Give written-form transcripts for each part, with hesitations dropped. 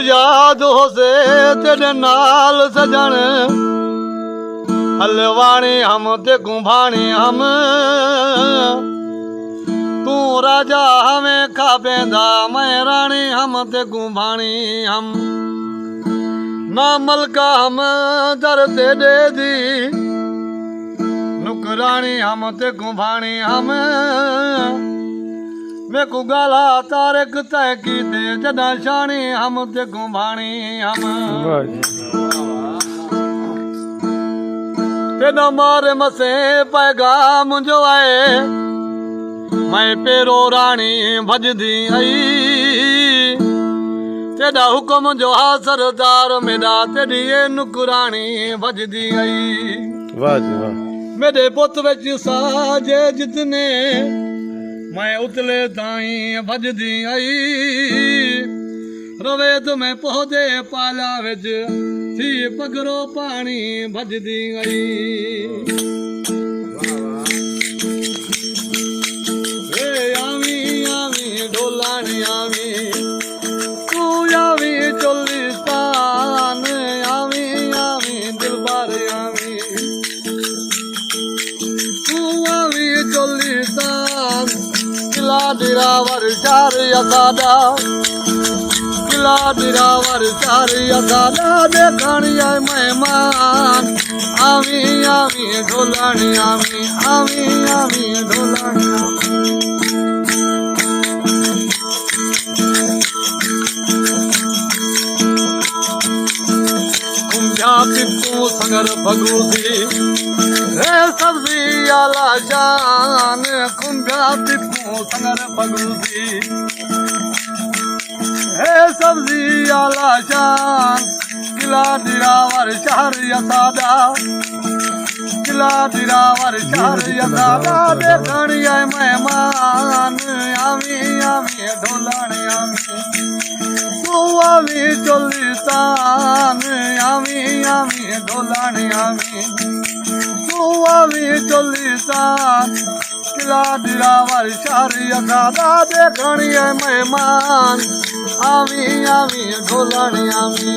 याद हो से तेरे नाल सजन हलवाणी हम ते गुंभाणी हम तू राजा हमें खाबेंदा मैं रानी हम ते गुंभाणी हम ना मलका हम दर ते दे दी नुकरानी हम ते गुंभाणी हम मैं को गाला तारक तय की ते जदा शानी हम ते गुंभाणी हम तेना मार मसे पैगाम जो आए मैं पेरो रानी भजदी आई तेरा हुक्म जो हा सरदार मेरा तेरी ये नुकरानी भजदी आई। वाह जी वाह। मेरे पुत विच साजे जितने मैं उतले ताई भजदी आई रवे तो मैं पौधे पाला विच थी पगरो पानी भजदी आई। आवी आवी ढोलानी आवी तू आवी चोलिस्तान आवी आवी दिलबार आवी तू आवी चोलिस्तान किला दिरावर चार यसादा किला दिरावर चार यसादा देखणी आए मेहमान आवी आवी ढोलानी आवी आवी आवी ढोलानी टिप्पू संगर भगूसी रे सब्जी आला जान कुंभा टिप्पू संगर भगूसी हे सब्जी आला जान किला दिरावर शहर यसादा किला दिरावर शहर यसादा देखणी आए मेहमान आवी आवी ढोलानी आवी आवी चोलिस्तान आवी आवी ढोलानी आवी आवी चोलिस्तान किला दिरावर शहर यसादा देखणी है मेहमान आवी आवी ढोलानी आवी।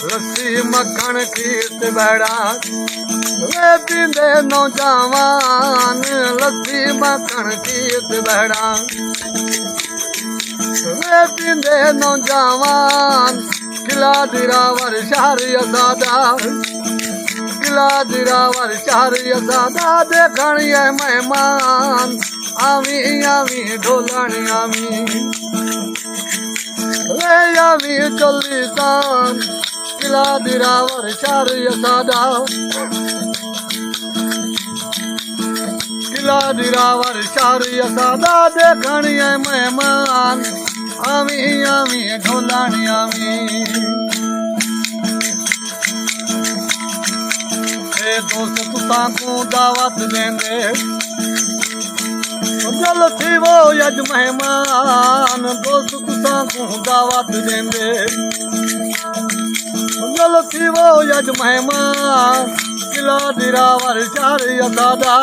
लस्सी मक्खन खीर बैड़ा वे पींदे नौजवान लस्सी मक्खन खीर बैड़ा वे पींदे नौजवान किला दिरावर शहर यसादा किला दिरावर शहर यसादा देखणी है मेहमान आवी आवी ढोलानी आवी वे आवी चोलिस्तान किला दिरावर शहर यसादा किला दिरावर शहर यसादा देखणी है मेहमान आवी आवी ढोलानी आवी। दोस्त तुसा को दावत देंदे जल थी वो यज मेहमान दोस्त तुसा को दावत देंदे जल थी वो यज मेहमान किला दिरावर शहर यसादा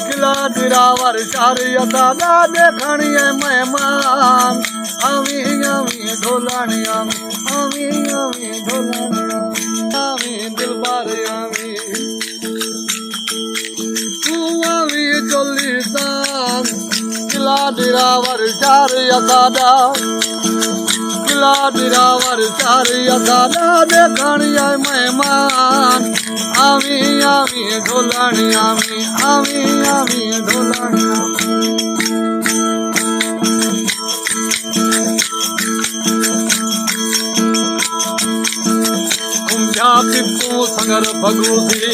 किला दिरावर शहर यसादा देखणी है मेहमान आवी आवी ढोलानी आवी आवी ढोलानी आवी दिलबार आवी तू आवी चोलिस्तान किला दिरावर शहर यसादा किला दिरावर शहर यसादा देखणी है मेहमान आवी आवी ढोलानी आवी आवी आवी ढोलानी टिप्पू संगर भगूसी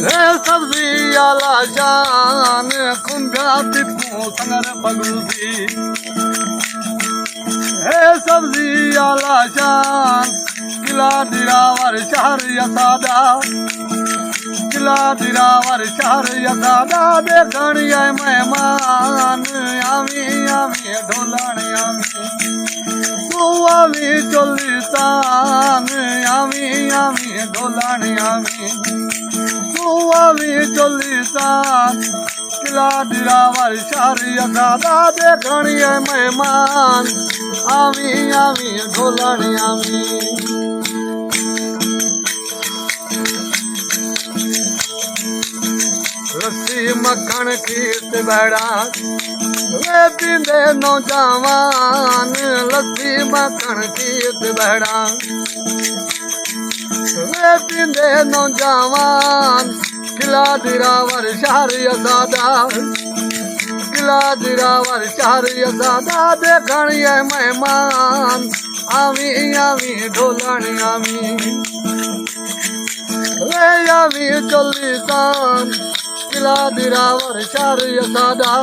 रे सब्जी आला जान कुंभा टिप्पू संगर भगूसी हे सब्जी आला जान किला दिरावर शहर यसादा किला दिरावर शहर यसादा देखणी है मेहमान आवी आवी ढोलानी आवी आवी चोलिस्तान आवी आवी ढोलानी आवी आवी चोलिस्तान किला दिरावर शारी दादा देखणी है मेहमान आवी आवी ढोलानी आवी लस्सी मक्खन खीर ते बैड़ा वे पींदे नौजवान लस्सी मक्खन खीर ते बैड़ा वे पींदे नौजवान किला दिरावर शारी दादा किला दिरावर शारी दादा देखणी है मेहमान आवी आवी ढोलानी आवी वे आवी चली तान किला दिरावर शारी दादा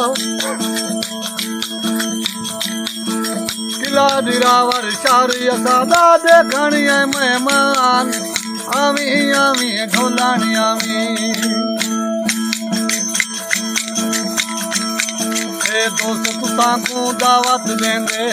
किला दिरावर शारी दादा देखणी है मेहमान आवी आवी ढोलानी आवी ए दोस्त तुसां को दावत देंदे